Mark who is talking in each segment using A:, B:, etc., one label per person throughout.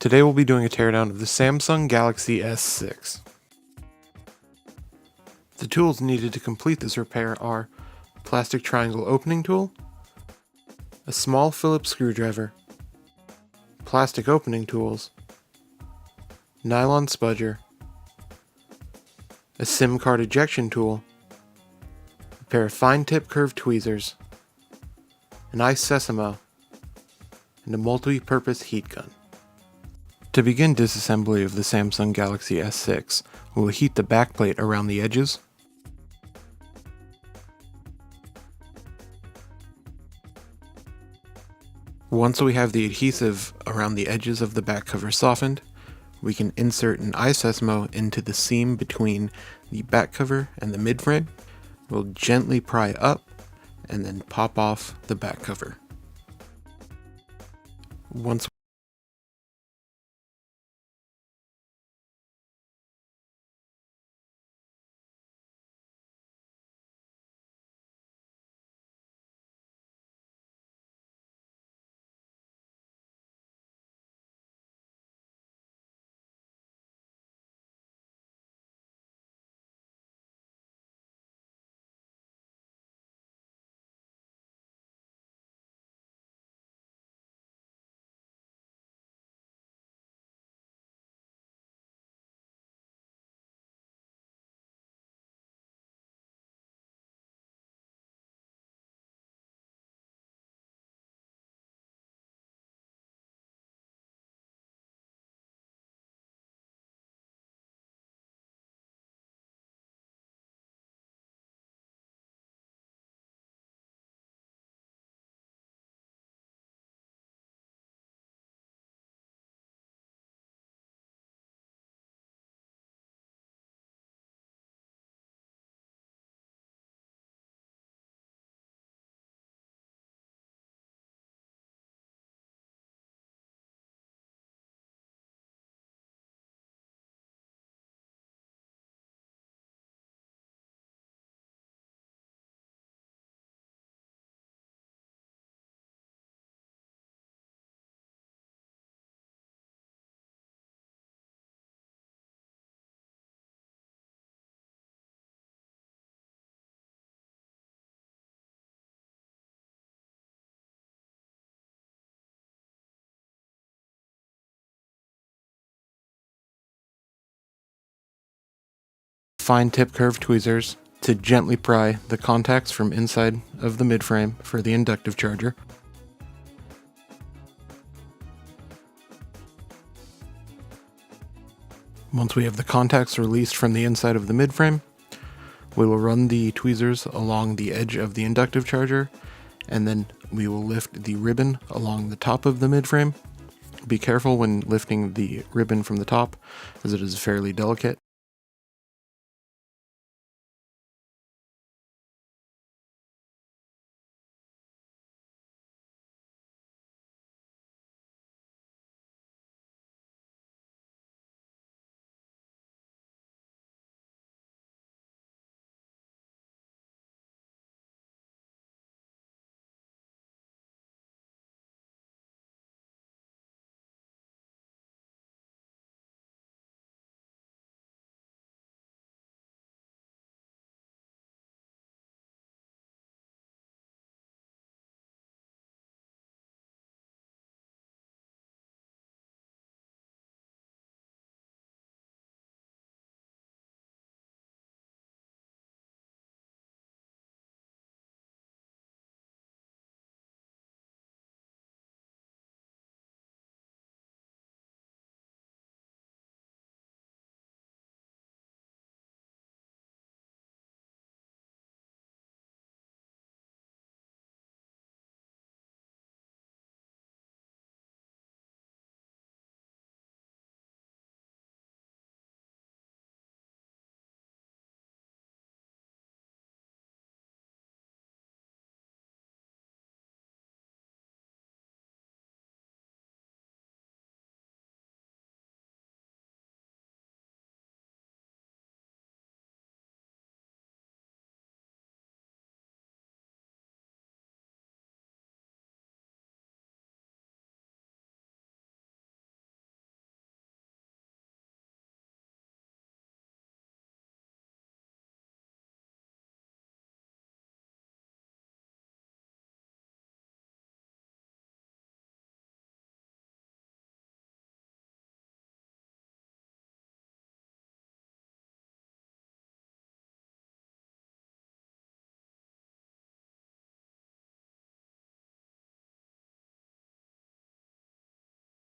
A: Today we'll be doing a teardown of the Samsung Galaxy S6. The tools needed to complete this repair are a plastic triangle opening tool, a small Phillips screwdriver, plastic opening tools, nylon spudger, a SIM card ejection tool, a pair of fine tip curved tweezers, an ice sesamo, and a multi-purpose heat gun. To begin disassembly of the Samsung Galaxy S6, we will heat the backplate around the edges. Once we have the adhesive around the edges of the back cover softened, we can insert an ice sesamo into the seam between the back cover and the midframe. We'll gently pry up and then pop off the back cover. Once fine tip curved tweezers to gently pry the contacts from inside of the midframe for the inductive charger. Once we have the contacts released from the inside of the midframe, we will run the tweezers along the edge of the inductive charger, and then we will lift the ribbon along the top of the midframe. Be careful when lifting the ribbon from the top, as it is fairly delicate.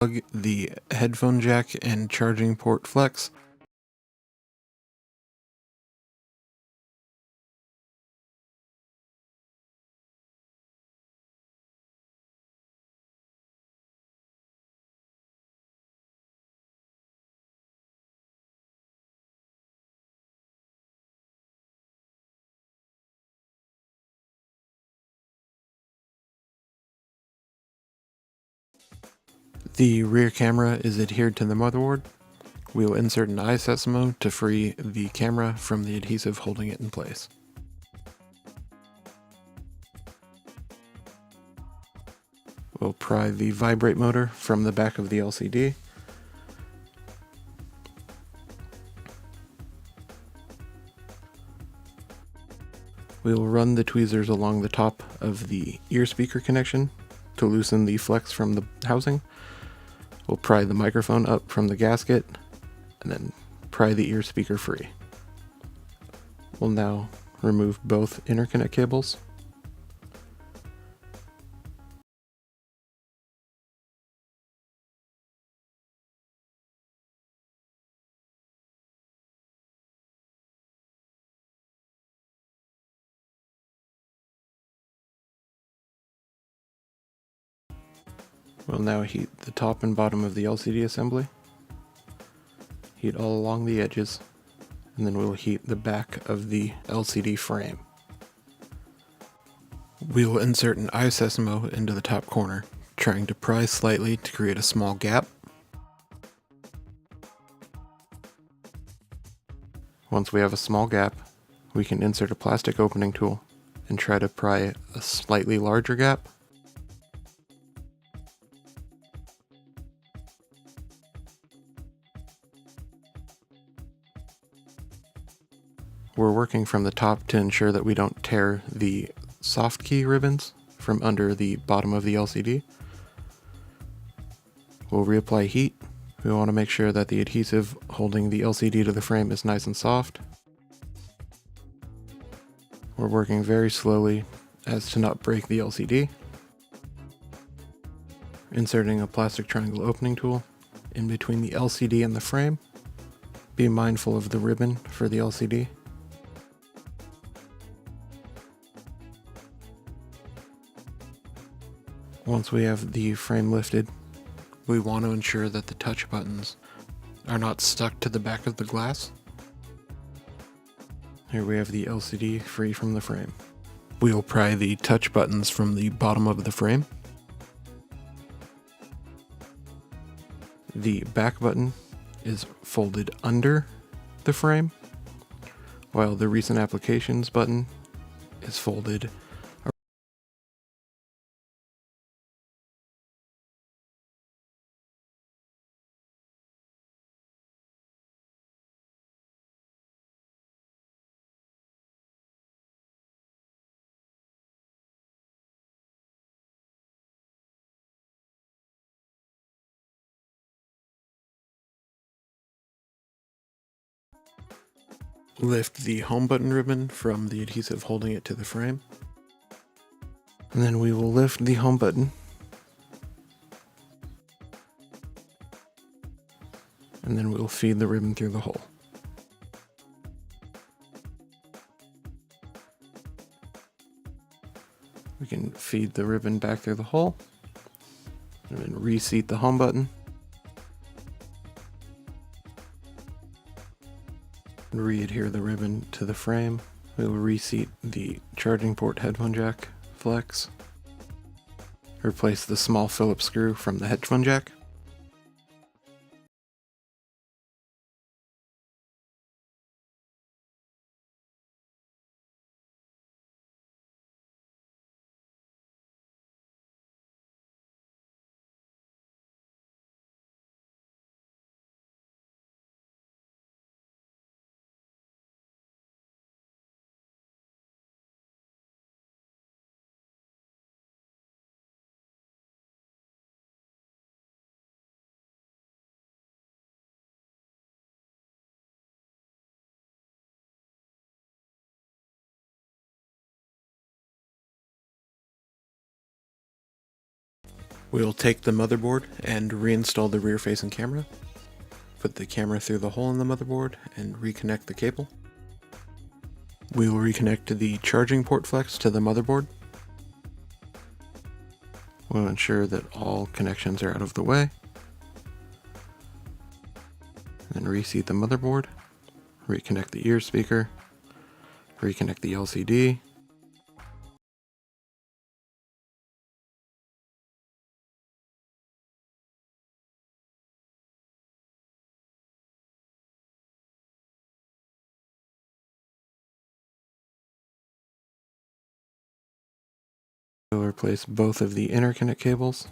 A: Plug the headphone jack and charging port flex. The rear camera is adhered to the motherboard. We will insert an iSesamo to free the camera from the adhesive holding it in place. We'll pry the vibrate motor from the back of the LCD. We will run the tweezers along the top of the ear speaker connection to loosen the flex from the housing. We'll pry the microphone up from the gasket and then pry the ear speaker free. We'll now remove both interconnect cables. We'll now heat the top and bottom of the LCD assembly. Heat all along the edges, and then we'll heat the back of the LCD frame. We will insert an iSesamo into the top corner, trying to pry slightly to create a small gap. Once we have a small gap, we can insert a plastic opening tool and try to pry a slightly larger gap. We're working from the top to ensure that we don't tear the soft key ribbons from under the bottom of the LCD. We'll reapply heat. We want to make sure that the adhesive holding the LCD to the frame is nice and soft. We're working very slowly as to not break the LCD. Inserting a plastic triangle opening tool in between the LCD and the frame. Be mindful of the ribbon for the LCD. Once we have the frame lifted, we want to ensure that the touch buttons are not stuck to the back of the glass. Here we have the LCD free from the frame. We'll pry the touch buttons from the bottom of the frame. The back button is folded under the frame, while the recent applications button is folded. Lift the home button ribbon from the adhesive holding it to the frame. And then we will lift the home button. And then we'll feed the ribbon through the hole. We can feed the ribbon back through the hole. And then reseat the home button. Re-adhere the ribbon to the frame. We will reseat the charging port headphone jack flex. Replace the small Phillips screw from the headphone jack. We'll take the motherboard and reinstall the rear-facing camera. Put the camera through the hole in the motherboard and reconnect the cable. We will reconnect the charging port flex to the motherboard. We'll ensure that all connections are out of the way. Then reseat the motherboard, reconnect the ear speaker, reconnect the LCD. We'll replace both of the interconnect cables.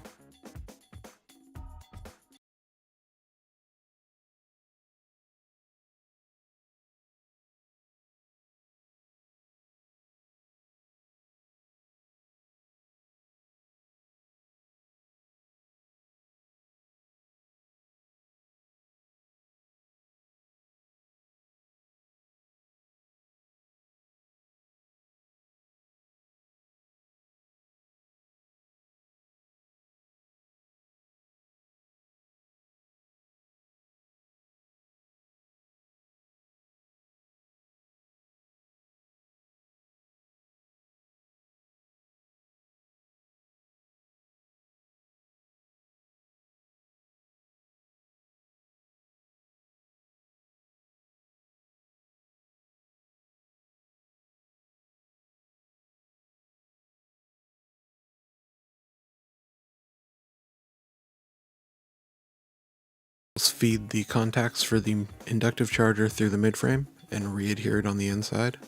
A: Feed the contacts for the inductive charger through the midframe and re-adhere it on the inside.